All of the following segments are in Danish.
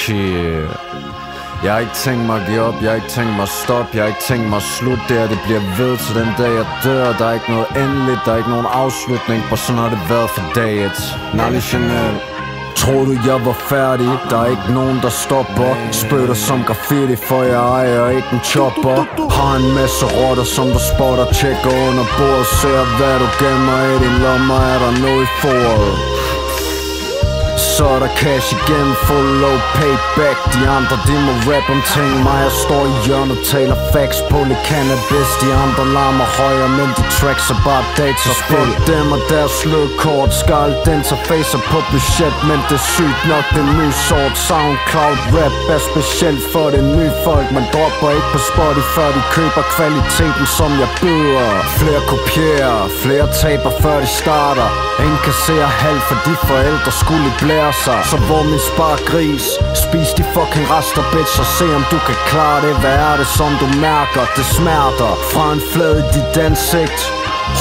Shit. Jeg har ikke tænkt mig at give op, jeg har ikke tænkt mig at stoppe, jeg har ikke tænkt mig at slutte der. Det bliver ved til den dag jeg dør. Der er ikke noget endeligt, der er ikke nogen afslutning, og sådan har det været for dag 1. Nelly Chanel. Tror du jeg var færdig? Der er ikke nogen der stopper. Spytter som graffiti, for jeg ejer ikke en chopper. Har en masse rotter som du spotter, tjekker under bordet. Ser hvad du gemmer i din lommer, er der noget i foråret. Så er der cash igen, full low payback. De andre de må rap om ting, mig jeg står i hjørnet, taler facts på lidt cannabis. De andre larmer højere, men de tracks er bare dataspil. Dem og deres lydkort, skal interfacer på budget. Men det er sygt nok, det er ny sort. Soundcloud rap er specielt for det nye folk. Man dropper ikke på Spotify, de køber kvaliteten som jeg byder. Flere kopierer, flere taber før de starter. Ingen kan se halv, for de forældre skulle blære sig. Så hvor min spargris, spis de fucking rester bitch, og se om du kan klare det. Hvad er det som du mærker? Det smerter fra en flad i dit ansigt.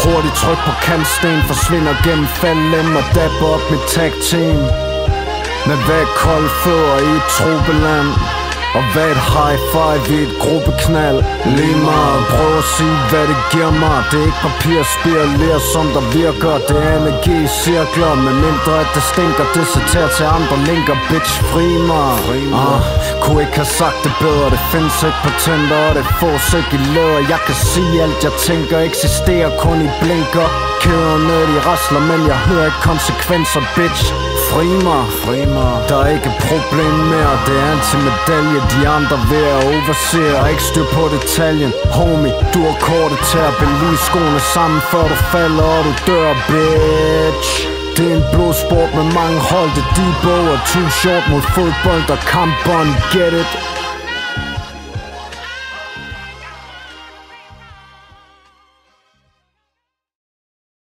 Hurtigt tryk på kantsten, forsvinder gennem faldlem og dapper op mit tag team. Med hvad kolde fødder i et tropeland, og hvad et high five i et gruppeknald. Lige meget, prøv at sige hvad det giver mig. Det er ikke papirspiraler som der virker. Det er energi i cirkler, med mindre at det stinker. Det sorterer til andre linker, bitch, fri mig. Kunne ikke have sagt det bedre. Det findes ikke patenter, og det fås ikke i læder. Jeg kan sige alt jeg tænker, eksisterer kun i blinker. Kæderne de rasler, men jeg hører ikke konsekvenser, bitch. Fri mig. Der er ikke et problem mere. Det er anti-medalje, de andre ved at overse. Og ikke styr på detaljen. Homie, du har kortet til at belige skoene sammen, før du falder og du dør, bitch. Det er en blodsport med mange hold. Det er Debo og Too Short mod fodbold og kampbånd. Get it?